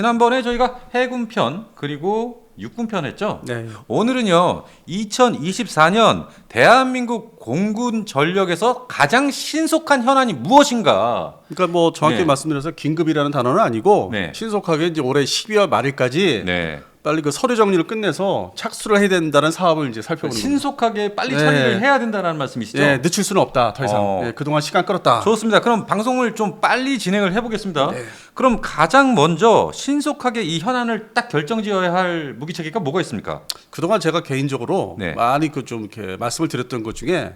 지난번에 저희가 해군 편 그리고 육군 편 했죠. 네. 오늘은요 2024년 대한민국 공군 전력에서 가장 신속한 현안이 무엇인가. 그러니까 뭐 정확히 네. 말씀드려서 긴급이라는 단어는 아니고 네. 신속하게 이제 올해 12월 말일까지 네. 빨리 그 서류 정리를 끝내서 착수를 해야 된다는 사업을 이제 살펴보는 거죠. 신속하게 빨리 네. 처리를 해야 된다는 말씀이시죠? 네, 늦출 수는 없다. 더 이상. 네, 그동안 시간 끌었다. 좋습니다. 그럼 방송을 좀 빨리 진행을 해보겠습니다. 네. 그럼 가장 먼저 신속하게 이 현안을 딱 결정지어야 할 무기체계가 뭐가 있습니까? 그동안 제가 개인적으로 네. 많이 그 좀 이렇게 말씀을 드렸던 것 중에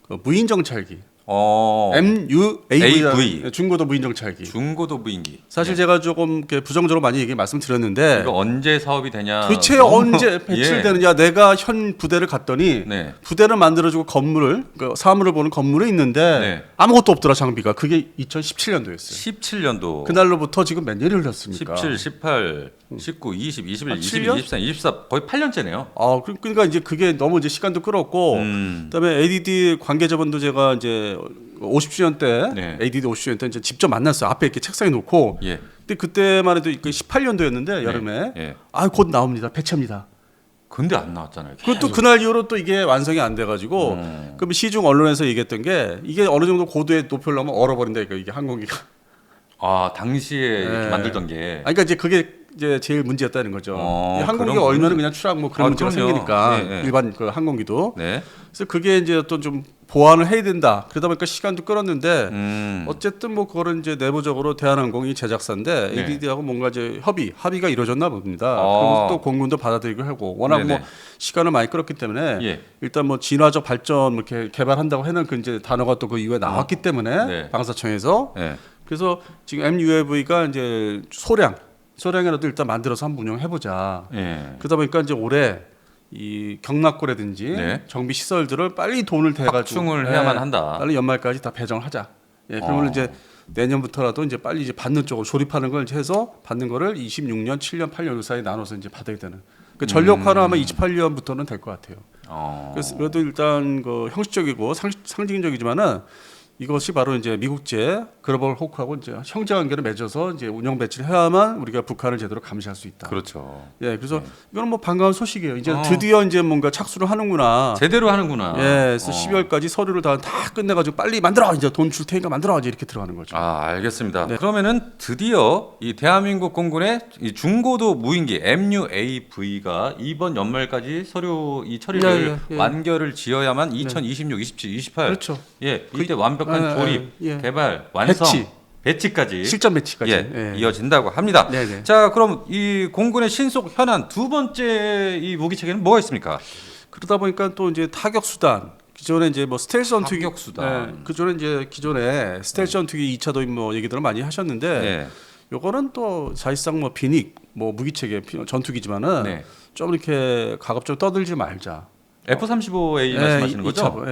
그 무인 정찰기 AV. MUAV 중고도 무인 정찰기. 중고도 무인기. 사실 네. 제가 조금 이렇게 부정적으로 많이 말씀드렸는데 이거 언제 사업이 되냐? 도대체 너무- 언제 배출되느냐. 내가 현 부대를 갔더니 네. 부대를 만들어주고 건물을 그 사무를 보는 건물이 있는데 네. 아무것도 없더라. 장비가. 그게 2017년도였어요. 17년도. 그날로부터 지금 몇 년이 흘렀습니까? 17, 18, 19, 20, 21, 아, 22, 7년? 23, 24 거의 8년째네요. 그러니까 이제 그게 너무 이제 시간도 끌었고 그다음에 ADD 관계자분도 제가 이제 50주년 때 네. ADD 50주년 때 이제 직접 만났어요. 앞에 이렇게 책상에 놓고. 예. 근데 그때만 해도 18년도였는데 여름에 예. 곧 나옵니다. 배치합니다. 근데 안 나왔잖아요. 그것도 그날 이후로 또 이게 완성이 안 돼가지고 그럼 시중 언론에서 얘기했던 게 이게 어느 정도 고도에 높이려면 얼어버린다. 이게 항공기가. 당시에 이렇게 네. 만들던 게. 그러니까 이제 그게 이제 제일 문제였다는 거죠. 이 항공기가 그런 얼면 그냥 추락 뭐 그런 문제가 그럼요. 생기니까 네, 네. 일반 그 항공기도. 네. 그래서 그게 이제 어떤 좀 보완을 해야 된다. 그러다 보니까 시간도 끌었는데 어쨌든 뭐 그거는 이제 내부적으로 대한항공이 제작사인데 네. ADD하고 뭔가 이제 합의가 이루어졌나 봅니다. 아. 그리고 또 공군도 받아들이고 하고 워낙 네네. 뭐 시간을 많이 끌었기 때문에 예. 일단 뭐 진화적 발전 뭐 이렇게 개발한다고 해놓은 그 이제 단어가 또 그 이후에 나왔기 때문에 네. 방사청에서 네. 그래서 지금 MUAV가 이제 소량이라도 일단 만들어서 한번 운영해보자. 예. 그러다 보니까 이제 올해 이 경납고라든지 네. 정비 시설들을 빨리 돈을 대가지고 확충을 해야만 한다. 빨리 연말까지 다 배정을 하자. 그러면 이제 내년부터라도 이제 빨리 이제 받는 쪽으로 조립하는 걸 이제 해서 받는 거를 26년, 7년, 8년 그 사이에 나눠서 이제 받아야 되는. 그 전력화는 아마 28년부터는 될 것 같아요. 그래서 그래도 일단 그 형식적이고 상징적이지만은 이것이 바로 이제 미국제 글로벌 호크하고 이제 형제 관계를 맺어서 이제 운영 배치를 해야만 우리가 북한을 제대로 감시할 수 있다. 그렇죠. 그래서 이거는 뭐 반가운 소식이에요. 이제 드디어 이제 뭔가 착수를 하는구나. 제대로 하는구나. 그래서 12월까지 서류를 다 끝내가지고 빨리 만들어. 이제 돈 줄 테니까 만들어. 이제 이렇게 들어가는 거죠. 알겠습니다. 그러면은 드디어 이 대한민국 공군의 이 중고도 무인기 MUAV가 이번 연말까지 서류 이 처리를 완결을 지어야만 2026, 27, 28 그렇죠. 이때 완벽한 조립, 개발, 완성, 배치까지 실전 배치까지 이어진다고 합니다. 네네. 자, 그럼 이 공군의 신속 현안 두 번째 이 무기 체계는 뭐가 있습니까? 그러다 보니까 또 이제 타격 수단 기존에 이제 뭐 스텔스 전투기 타격 수단. 그전에 이제 기존에 스텔스 전투기 2차 도입 뭐 얘기들을 많이 하셨는데 요거는 또 사실상 뭐 비닉 뭐 무기 체계 전투기지만은 좀 이렇게 가급적 떠들지 말자. F-35A 말씀하시는 거죠?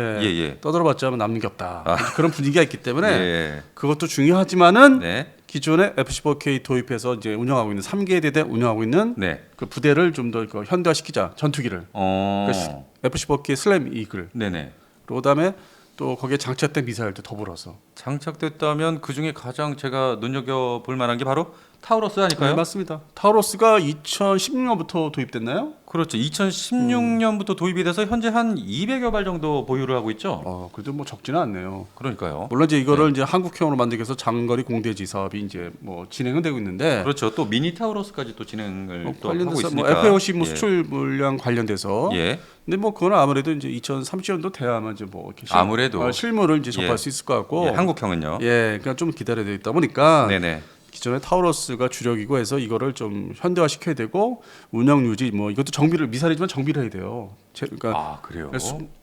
떠들어봤자 남는 게 없다. 그런 분위기가 있기 때문에 그것도 중요하지만은 기존에 F-15K 도입해서 이제 운영하고 있는 3개 대대 운영하고 있는 그 부대를 좀 더 현대화시키자 전투기를. 그러니까 F-15K 슬램 이글. 그다음에 또 거기에 장착된 미사일도 더불어서 장착됐다면 그 중에 가장 제가 눈여겨 볼 만한 게 바로 타우러스 아닐까요? 맞습니다. 타우러스가 2016년부터 도입됐나요? 그렇죠. 2016년부터 도입이 돼서 현재 한 200여 발 정도 보유를 하고 있죠. 그래도 뭐 적지는 않네요. 그러니까요. 물론 이제 이거를 이제 한국형으로 만들기 위해서 장거리 공대지 사업이 이제 뭐 진행은 되고 있는데 그렇죠. 또 미니 타우러스까지 또 진행을 또 하고 관련돼서 있으니까. 뭐 FAOC 뭐 수출 물량 관련돼서. 근데 뭐 그건 아무래도 이제 2030년도 돼야만 이제 뭐 이렇게 아무래도 실물을 이제 접할 수 있을 것 같고. 한국형은요. 그러니까 좀 기다려야 되다 보니까. 네네. 기존에 타우러스가 주력이고 해서 이거를 좀 현대화 시켜야 되고 운영 유지 뭐 이것도 정비를 미사일이지만 정비를 해야 돼요. 그러니까 그래요.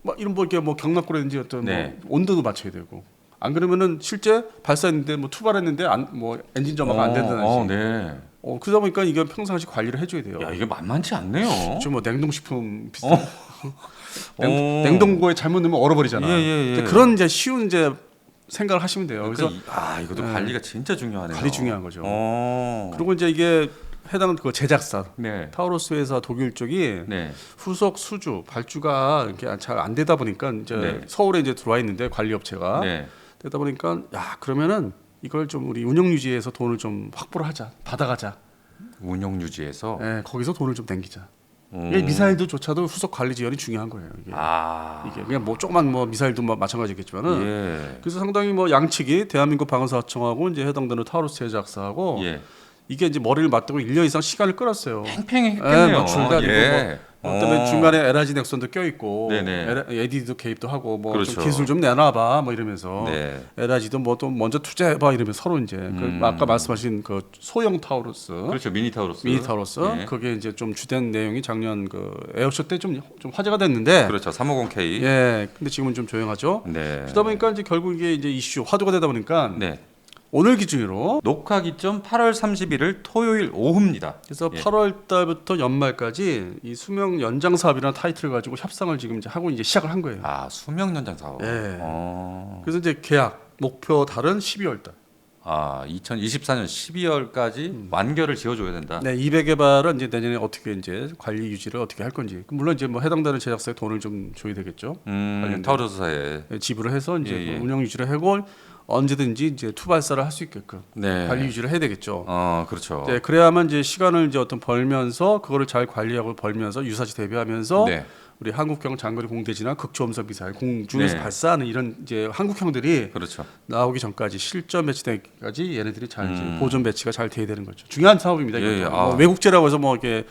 막 이런 뭐 이렇게 뭐 경납고라든지 어떤 뭐 온도도 맞춰야 되고 안 그러면은 실제 발사했는데 뭐 투발했는데 뭐 엔진 점화가 안 된다든지. 그러다 보니까 이게 평상시 관리를 해줘야 돼요. 야 이게 만만치 않네요. 좀 뭐 냉동식품 비슷한. 냉동고에 잘못 넣으면 얼어버리잖아. 그런 이제 쉬운 이제 생각을 하시면 돼요. 그래서 이것도 관리가 진짜 중요하네요. 관리 중요한 거죠. 그리고 이제 이게 해당 그 제작사 타우러스 회사 독일 쪽이 후속 수주 발주가 이렇게 잘 안 되다 보니까 이제 서울에 이제 들어와 있는데 관리 업체가 되다 보니까 그러면은 이걸 좀 우리 운영 유지해서 돈을 좀 확보를 하자 받아가자. 운영 유지에서. 예, 거기서 돈을 좀 땡기자. 이게 미사일도조차도 후속 관리 지원이 중요한 거예요. 이게 그냥 뭐 조그만 뭐 미사일도 뭐 마찬가지겠지만은. 예. 그래서 상당히 뭐 양측이 대한민국 방위사청하고 이제 해당되는 타우루스 제작사하고 예. 이게 이제 머리를 맞대고 1년 이상 시간을 끌었어요. 팽팽했겠네요. 뭐 줄다리고 예. 그다음에 중간에 에라지 넥슨도 껴있고 네네. 에디도 개입도 하고 뭐 그렇죠. 좀 기술 좀 내놔봐 뭐 이러면서 네. 에라지도 뭐 또 먼저 투자해봐 이러면서 서로 이제 그 아까 말씀하신 그 소형 타우루스 그렇죠. 미니 타우루스. 미니 타우루스 예. 그게 이제 좀 주된 내용이 작년 그 에어쇼 때 좀 화제가 됐는데 그렇죠. 350K. 예 근데 지금은 좀 조용하죠. 네. 그러다 보니까 이제 결국 이게 이제 이슈 화두가 되다 보니까 네. 오늘 기준으로 녹화 기점 8월 31일 토요일 오후입니다. 그래서 예. 8월 달부터 연말까지 이 수명 연장 사업이라는 타이틀을 가지고 협상을 지금 이제 하고 이제 시작을 한 거예요. 아, 수명 연장 사업. 예. 어. 그래서 이제 계약 목표 달은 12월 달. 아, 2024년 12월까지 완결을 지어줘야 된다. 네, 200개발은 이제 내년에 어떻게 이제 관리 유지를 어떻게 할 건지. 물론 이제 뭐 해당되는 제작사에 돈을 좀 줘야 되겠죠. 타우루스사에. 네, 지불을 해서 이제 예, 예. 운영 유지를 하고 언제든지 이제 투발사를 할 수 있게끔 네. 관리 유지를 해야 되겠죠. 그렇죠. 네, 그래야만 이제 시간을 이제 어떤 벌면서 그거를 잘 관리하고 벌면서 유사시 대비하면서 네. 우리 한국형 장거리 공대지나 극초음속 미사일 공중에서 네. 발사하는 이런 이제 한국형들이 그렇죠. 나오기 전까지 실전 배치되기까지 얘네들이 잘 이제 보존 배치가 잘 돼야 되는 거죠. 중요한 사업입니다. 예, 이것도. 예. 아. 뭐 외국제라고 해서 뭐 이게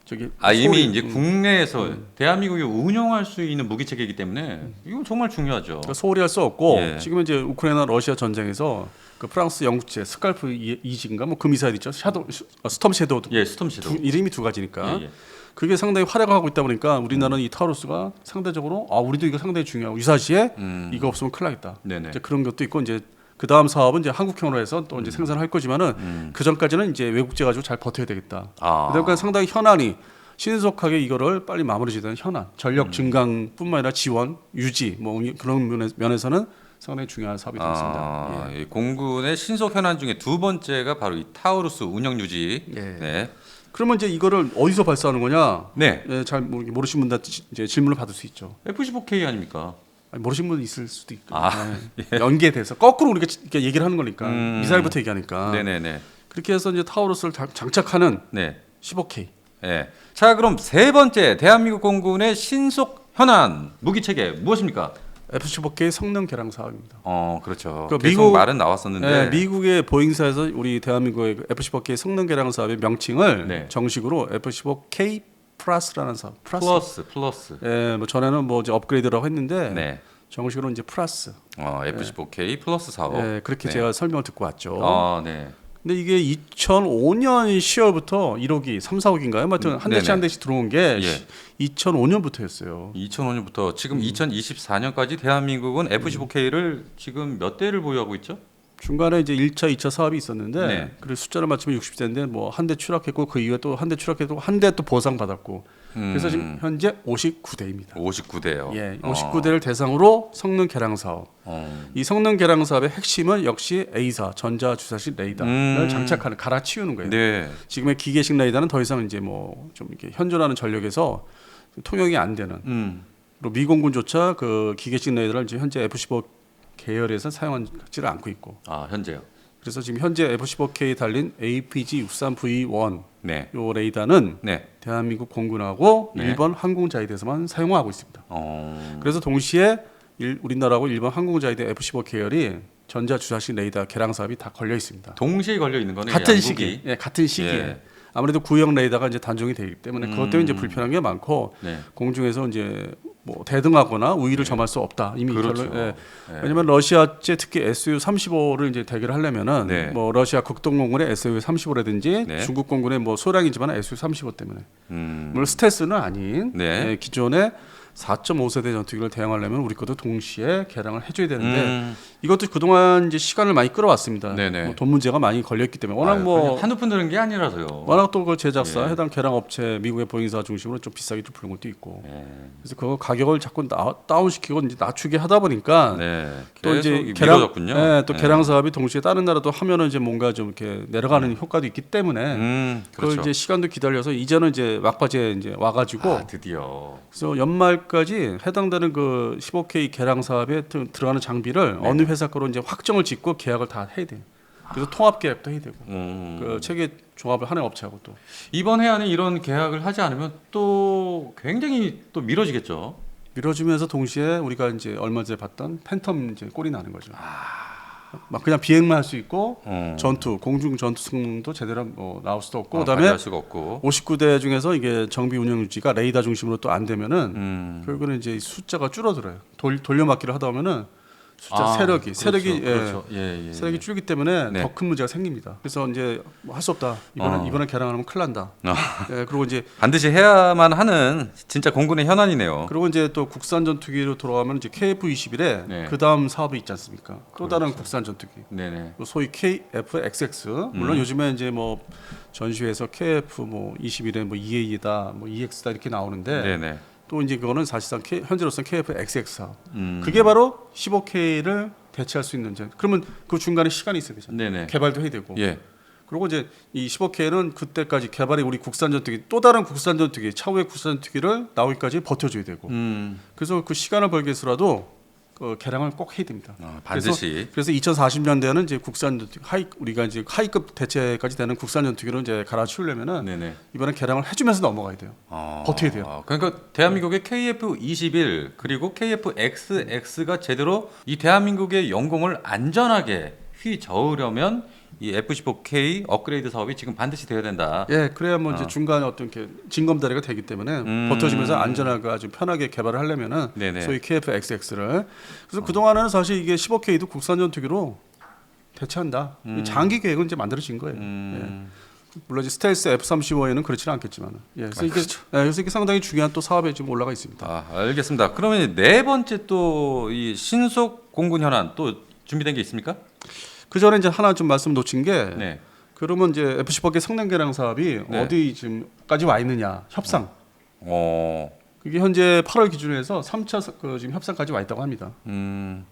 저기 이미 이제 국내에서 대한민국이 운용할 수 있는 무기 체계이기 때문에 이건 정말 중요하죠. 그러니까 소홀히 할 수 없고 예. 지금 이제 우크라이나 러시아 전쟁에서 그 프랑스 영국제 스칼프 2진가 뭐 그 미사일 있죠. 샤도 스톰 섀도우 예, 스톰 섀도우. 이름이 두 가지니까 예, 예. 그게 상당히 활약하고 있다 보니까 우리나라는 이 타우루스가 상대적으로 우리도 이거 상당히 중요하고 유사시에 이거 없으면 큰일 나겠다. 네네. 이제 그런 것도 있고 이제 그 다음 사업은 이제 한국형으로 해서 또 이제 생산을 할 거지만은 그 전까지는 이제 외국제 가지고 잘 버텨야 되겠다. 그러니까 상당히 현안이 신속하게 이거를 빨리 마무리 지는 현안, 전력 증강뿐만 아니라 지원, 유지 뭐 그런 면에서는 상당히 중요한 사업이 되겠습니다. 이 공군의 신속 현안 중에 두 번째가 바로 이 타우루스 운영 유지. 예. 네. 그러면 이제 이거를 어디서 발사하는 거냐? 네. 예, 잘 모르시는 분들 이제 질문을 받을 수 있죠. F-15K 아닙니까? 아니, 모르시는 분 있을 수도 있고 아, 연계돼서 거꾸로 우리가 이렇게 얘기를 하는 거니까 미사일부터 얘기하니까 네네네. 그렇게 해서 이제 타우루스를 장착하는 네. 15K 네. 자, 그럼 세 번째 대한민국 공군의 신속 현안 무기 체계 무엇입니까? F-15K 성능 개량 사업입니다. 그렇죠. 그 계속 미국- 말은 나왔었는데. 네, 미국의 보잉사에서 우리 대한민국의 그 F-15K 성능 개량 사업의 명칭을 네. 정식으로 F-15K 플러스라는 사업. 플러스. 예, 뭐 전에는 뭐 이제 업그레이드라고 했는데 네. 정식으로 이제 플러스. F-15K 플러스 사업. 예, 그렇게 네. 제가 설명을 듣고 왔죠. 네. 근데 이게 2005년 10월부터 1호기, 3, 4호기인가요? 하여튼 한 대씩 네네. 한 대씩 들어온 게 예. 2005년부터였어요. 2005년부터 지금 2024년까지 대한민국은 F-15K를 지금 몇 대를 보유하고 있죠? 중간에 이제 1차, 2차 사업이 있었는데 네. 그래서 숫자를 맞추면 60대인데 뭐 한 대 추락했고 그 이후에 또 한 대 추락했고 한 대 또 보상 받았고 그래서 지금 현재 59대입니다. 59대요. 예, 59대를 대상으로 성능 개량 사업. 이 성능 개량 사업의 핵심은 역시 A사 전자 주사식 레이더를 장착하는 갈아치우는 거예요. 네. 지금의 기계식 레이더는 더 이상 이제 뭐 좀 이렇게 현존하는 전력에서 통용이 안 되는. 그리고 미공군조차 그 기계식 레이더를 이제 현재 F-15 계열에서 사용하지를 않고 있고. 현재요. 그래서 지금 현재 F-15K 달린 APG-63V1 네. 요 레이더는 네. 대한민국 공군하고 네. 일본 항공자위대에서만 사용하고 있습니다. 어. 그래서 동시에 우리나라하고 일본 항공자위대 F-15 계열이 전자 주사식 레이더 개량 사업이 다 걸려 있습니다. 동시에 걸려 있는 거네. 같은 양국이. 시기, 예, 같은 시기에. 예. 아무래도 구형 레이더가 이제 단종이 되기 때문에 그것 때문에 이제 불편한 게 많고 네. 공중에서 이제 뭐 대등하거나 우위를 점할 수 없다. 이미 그렇죠. 예. 예. 왜냐면 러시아제 특히 SU-35를 이제 대결을 하려면은 네. 뭐 러시아 극동공군의 SU-35라든지 네. 중국 공군의 뭐 소량이지만 SU-35 때문에 물론 스텔스는 아닌 네. 예, 기존의 4.5세대 전투기를 대응하려면 우리 것도 동시에 개량을 해줘야 되는데 이것도 그동안 이제 시간을 많이 끌어왔습니다. 네네. 뭐 돈 문제가 많이 걸렸기 때문에 워낙 뭐 한두 푼 드는 게 아니라서요. 워낙 또 그 제작사 예. 해당 개량 업체 미국의 보잉사 중심으로 좀 비싸게 좀 부른 것도 있고 예. 그래서 그거 가격을 자꾸 다운시키고 이제 낮추게 하다 보니까 네. 또 이제 계속 미뤄졌군요. 예, 또 네. 개량 사업이 동시에 다른 나라도 하면은 이제 뭔가 좀 이렇게 내려가는 효과도 있기 때문에 그걸 그렇죠. 이제 시간도 기다려서 이제는 이제 막바지에 이제 와가지고 드디어. 그래서 연말까지 해당되는 그 15K 개량 사업에 들어가는 장비를 네. 어느 회사 거로 이제 확정을 짓고 계약을 다 해야 돼요. 그래서 통합 계약도 해야 되고 음. 그 체계 종합을 하는 업체하고 또 이번 해안에 이런 계약을 하지 않으면 또 굉장히 또 미뤄지겠죠. 미뤄지면서 동시에 우리가 이제 얼마 전에 봤던 팬텀 이제 꼴이 나는 거죠. 막 그냥 비행만 할 수 있고 전투 공중 전투 승무도 제대로 뭐 나올 수도 없고 그다음에 발휘할 수가 없고 59대 중에서 이게 정비 운영 유지가 레이더 중심으로 또 안 되면은 결국은 이제 숫자가 줄어들어요. 돌려막기를 하다 보면은 숫자 세력이 그렇죠. 세력이 줄기 때문에 네. 더 큰 문제가 생깁니다. 그래서 이제 뭐 할 수 없다. 이번에 개량하면 큰일 난다. 그리고 이제 반드시 해야만 하는 진짜 공군의 현안이네요. 그리고 이제 또 국산 전투기로 돌아가면 이제 KF-21에 네. 그 다음 사업이 있지 않습니까? 또 다른 국산 전투기. 네네. 소위 KF-XX 물론 요즘에 이제 뭐 전시회에서 KF 뭐 21에 뭐 EA다, 뭐 EX다 이렇게 나오는데 네네. 또 이제 그거는 사실상 현재로서는 KF-XX 사업. 그게 바로 15K를 대체할 수 있는 그러면 그 중간에 시간이 있어야 되잖아요. 네네. 개발도 해야 되고. 예. 그리고 이제 이 15K는 그때까지 개발이 우리 국산 전투기 또 다른 국산 전투기 차후의 국산 전투기를 나오기까지 버텨줘야 되고. 그래서 그 시간을 벌기 위해서라도 그 개량을 꼭 해야 됩니다. 반드시. 그래서 2040년대에는 이제 국산 전투기 우리가 이제 하이급 대체까지 되는 국산 전투기로 이제 갈아치우려면은 네네. 이번에 개량을 해주면서 넘어가야 돼요. 버텨야 돼요. 그러니까 대한민국의 KF-21 그리고 KF-XX가 제대로 이 대한민국의 영공을 안전하게 휘저으려면 이 F-15K 업그레이드 사업이 지금 반드시 되어야 된다. 예, 그래야 뭐 이제 중간에 어떤 이렇게 징검다리가 되기 때문에 버텨주면서 안전하게 아주 편하게 개발을 하려면은 네네. 소위 KF-XX를 그래서 그 동안에는 사실 이게 15K도 국산 전투기로 대체한다. 이 장기 계획은 이제 만들어진 거예요. 예. 물론 이제 스텔스 F-35에는 그렇지는 않겠지만, 예, 그래서 이게 그래서 이게 상당히 중요한 또 사업에 지금 올라가 있습니다. 알겠습니다. 그러면 네 번째 또 이 신속 공군 현안 또 준비된 게 있습니까? 그 전에 이제 하나 좀 말씀 놓친 게, 네. 그러면 이제 F-15K 성능 개량 사업이 네. 어디 지금까지 와 있느냐 협상. 어. 그게 현재 8월 기준으로 해서 3차 그 지금 협상까지 와 있다고 합니다.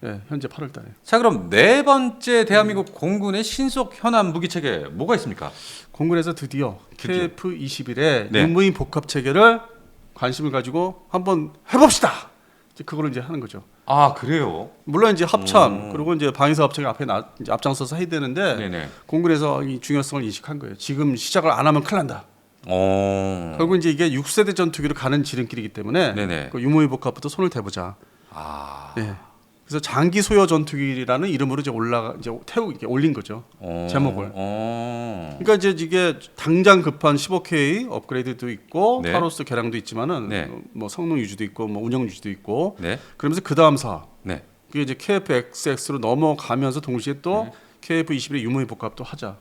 예, 현재 8월달에. 자, 그럼 네 번째 대한민국 공군의 신속 현안 무기 체계 뭐가 있습니까? 공군에서 드디어 KF-21의 네. 육무인 복합 체계를 관심을 가지고 한번 해봅시다. 이제 그거를 이제 하는 거죠. 그래요? 물론 이제 합참 그리고 이제 방위사업 체계 앞에 이제 앞장서서 해야 되는데 네네. 공군에서 이 중요성을 인식한 거예요. 지금 시작을 안 하면 큰일 난다. 결국 이제 이게 6세대 전투기로 가는 지름길이기 때문에 네네. 그 유무인 복합부터 손을 대보자. 네. 그래서 장기 소요 전투기라는 이름으로 이제 이게 올린 거죠. 제목을. 그러니까 이제 이게 당장 급한 15K 업그레이드도 있고 네. 타로스 개량도 있지만은 네. 뭐 성능 유지도 있고 뭐 운영 유지도 있고 네. 그러면서 그 다음 사업 네. 그게 이제 KF-XX로 넘어가면서 동시에 또 KF-21의 유무인 복합도 하자.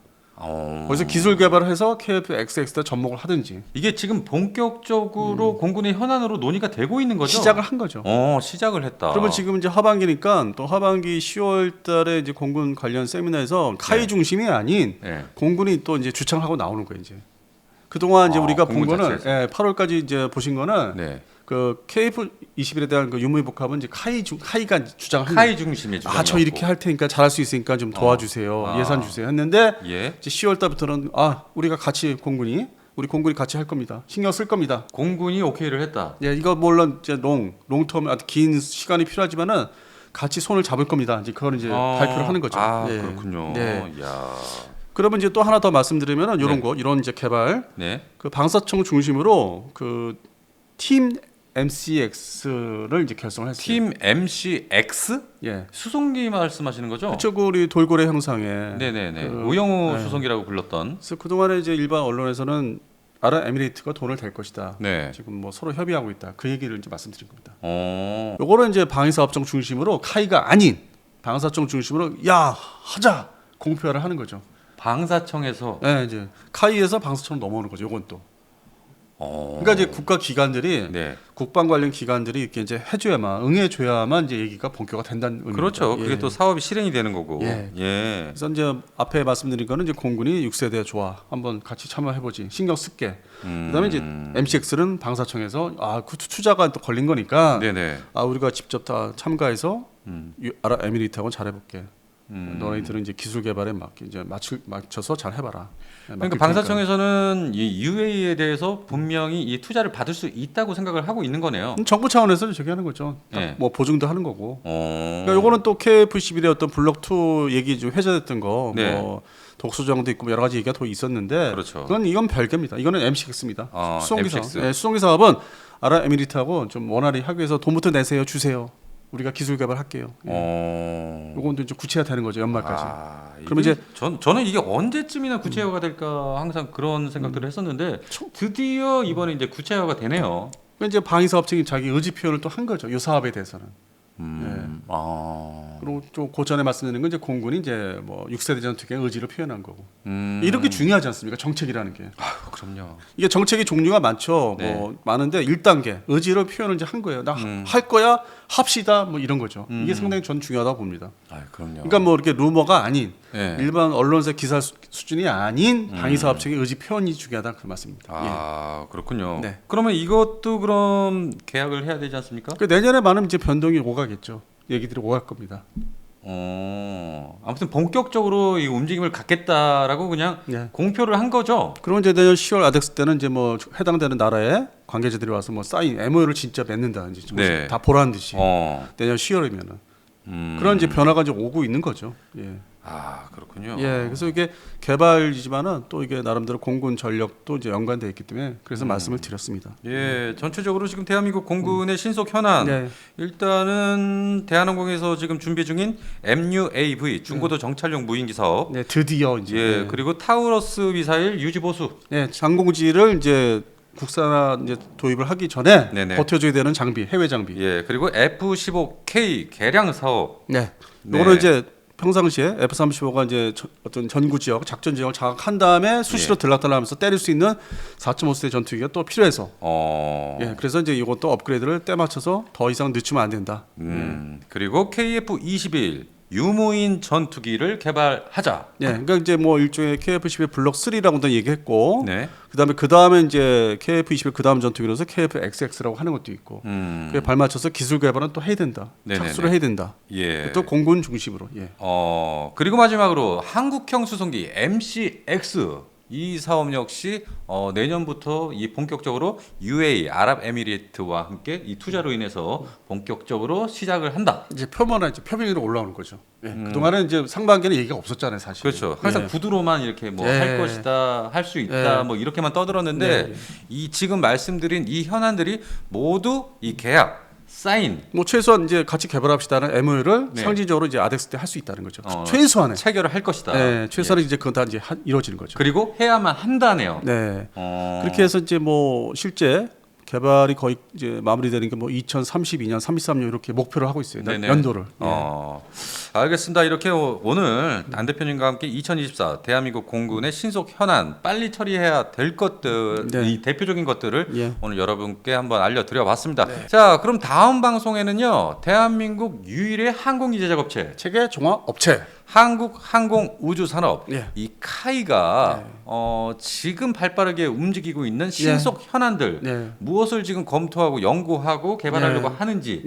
거기서 기술 개발을 해서 KF-XX에 접목을 하든지 이게 지금 본격적으로 공군의 현안으로 논의가 되고 있는 거죠? 시작을 한 거죠. 시작을 했다. 그러면 지금 이제 하반기니까 또 하반기 10월달에 이제 공군 관련 세미나에서 카이 중심이 아닌 네. 공군이 또 이제 주창하고 나오는 거예요. 이제 그동안 이제 우리가 본 공군 거는 자체에서. 8월까지 이제 보신 거는 네. 그 KF-21에 대한 그 유무인 복합은 이제 카이가 주장한 카이 중심의 주장. 저 이렇게 할 테니까 잘할 수 있으니까 좀 도와주세요. 예산 주세요. 했는데 예. 이제 10월 달부터는 우리가 같이 우리 공군이 같이 할 겁니다. 신경 쓸 겁니다. 공군이 오케이를 했다. 예, 이거 물론 이제 롱텀 아주 긴 시간이 필요하지만은 같이 손을 잡을 겁니다. 이제 그걸 이제 발표를 하는 거죠. 예. 그렇군요. 네. 야. 그러면 이제 또 하나 더 말씀드리면은 이런 네. 이런 이제 개발 네. 그 방사청 중심으로 그 팀 MCX를 이제 결성을 했어요. 팀 MCX 예. 수송기 말씀하시는 거죠? 그쪽 우리 돌고래 형상에. 네네네. 그- 우영우 네. 수송기라고 불렀던. 그래서 그 동안에 이제 일반 언론에서는 아랍에미레이트가 돈을 댈 것이다. 네. 지금 뭐 서로 협의하고 있다. 그 얘기를 이제 말씀드린 겁니다. 어. 요거는 이제 방위사업청 중심으로 카이가 아닌 방사청 중심으로 하자 공표를 하는 거죠. 방사청에서. 네, 이제 카이에서 방사청으로 넘어오는 거죠. 요건 또. 그러니까 이제 국가 기관들이 네. 국방 관련 기관들이 이렇게 이제 해줘야만 응해줘야만 이제 얘기가 본격화 된다는 의미입니다. 그렇죠. 그게 예. 또 사업이 실행이 되는 거고. 예. 예. 그래서 이제 앞에 말씀드린 거는 이제 공군이 6세대 좋아 한번 같이 참여해보지 신경 쓸게. 그다음에 이제 MCX는 방사청에서 그 투자가 또 걸린 거니까 네네. 우리가 직접 다 참가해서 아랍에미리트하고는 잘해볼게. 너희들은 이제 기술 개발에 맞춰서 잘 해봐라. 그러니까 방사청에서는 이 UA에 대해서 분명히 이 투자를 받을 수 있다고 생각을 하고 있는 거네요. 정부 차원에서 저기 하는 거죠. 네. 뭐 보증도 하는 거고. 그러니까 요거는 또 KF11의 어떤 블록 2 얘기 좀 회자됐던 거, 네. 뭐 독소정도 있고 뭐 여러 가지 얘기가 더 있었는데, 그렇죠. 이건 별개입니다. 이거는 M6입니다. 수송기 사업. M6. 네, 수송기 사업은 아랍에미리트하고 좀 원활히 하기 위해서 돈부터 내세요, 주세요. 우리가 기술 개발할게요. 요건 좀 구체화되는 거죠, 연말까지. 그러면 이제 저는 이게 언제쯤이나 구체화가 될까 항상 그런 생각들을 했었는데 드디어 이번에 이제 구체화가 되네요. 이제 방위사업청이 자기 의지 표현을 또 한 거죠, 이 사업에 대해서는. 그리고 좀 고전에 말씀드리는 건 이제 공군이 이제 뭐 6세대 전투기의 의지를 표현한 거고. 이렇게 중요하지 않습니까? 정책이라는 게. 그럼요. 이게 정책의 종류가 많죠. 네. 뭐 많은데 1단계 의지를 표현을 이제 한 거예요. 나 할 거야, 합시다, 뭐 이런 거죠. 이게 상당히 전 중요하다고 봅니다. 그럼요. 그러니까 뭐 이렇게 루머가 아닌 네. 일반 언론사 기사 수준이 아닌 방위사업청의 의지 표현이 중요하다 그 말씀입니다. 그렇군요. 네. 그러면 이것도 그럼 계약을 해야 되지 않습니까? 내년에 많은 이제 변동이 오가겠죠. 얘기들이 오갈 겁니다. 아무튼 본격적으로 이 움직임을 갖겠다라고 그냥 네. 공표를 한 거죠. 그럼 이제 내년 10월 아덱스 때는 이제 뭐 해당되는 나라에 관계자들이 와서 뭐 사인 MOU를 진짜 맺는다 이제 네. 다 보란 듯이 내년 10월이면은 그런 이제 변화가 이제 오고 있는 거죠. 예. 그렇군요. 예, 그래서 이게 개발이지만은 또 이게 나름대로 공군 전력도 이제 연관되어 있기 때문에 그래서 말씀을 드렸습니다. 예, 전체적으로 지금 대한민국 공군의 신속 현안 네. 일단은 대한항공에서 지금 준비 중인 MUAV 중고도 정찰용 무인기 사업, 네, 드디어 이제 그리고 타우러스 미사일 유지 보수, 장공지를 이제 국산화 이제 도입을 하기 전에 네네. 버텨줘야 되는 장비, 해외 장비. 그리고 F-15K 개량 사업. 네, 네. 이거는 이제 평상시에 F-35가 이제 어떤 전구 지역, 작전 지역을 장악한 다음에 수시로 들락달락하면서 때릴 수 있는 4.5세대 전투기가 또 필요해서. 그래서 이제 이것도 업그레이드를 때 맞춰서 더 이상 늦추면 안 된다. 그리고 KF-21 유무인 전투기를 개발하자. 그러니까 이제 뭐 일종의 KF-11 블록 3라고도 얘기했고, 네. 그다음에 이제 KF-21 그다음 전투기로서 KF-XX라고 하는 것도 있고, 그에 발맞춰서 기술 개발은 또 해야 된다. 네네네. 착수를 해야 된다. 또 공군 중심으로. 그리고 마지막으로 한국형 수송기 MCX 이 사업 역시 내년부터 이 본격적으로 UAE 아랍에미리트와 함께 이 투자로 인해서 본격적으로 시작을 한다. 이제 표면 위로 올라오는 거죠. 그동안은 이제 상반기는 얘기가 없었잖아요, 사실. 그렇죠. 항상 구두로만 이렇게 뭐 할 것이다, 할 수 있다, 뭐 이렇게만 떠들었는데 이 지금 말씀드린 이 현안들이 모두 이 계약 사인, 뭐 최소한 이제 같이 개발합시다는 MOU를 상징적으로 이제 아덱스 때 할 수 있다는 거죠. 최소한의 체결을 할 것이다. 최소한의 이제 그건 다 이제 이루어지는 거죠. 그리고 해야만 한다네요. 그렇게 해서 이제 뭐 실제 개발이 거의 이제 마무리되는 게 뭐 2032년, 33년 이렇게 목표를 하고 있어요. 연도를. 알겠습니다. 이렇게 오늘 안 대표님과 함께 2024 대한민국 공군의 신속 현안 빨리 처리해야 될 것들, 이 대표적인 것들을 오늘 여러분께 한번 알려드려봤습니다. 자, 그럼 다음 방송에는요, 대한민국 유일의 항공기 제작업체 체계 종합 업체. 한국항공우주산업 이 카이가 지금 발빠르게 움직이고 있는 신속 현안들 무엇을 지금 검토하고 연구하고 개발하려고 하는지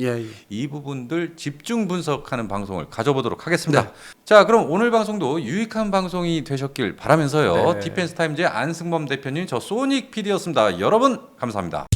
이 부분들 집중 분석하는 방송을 가져보도록 하겠습니다. 자, 그럼 오늘 방송도 유익한 방송이 되셨길 바라면서요. 디펜스 타임즈의 안승범 대표님, 저 소닉 PD였습니다. 여러분 감사합니다.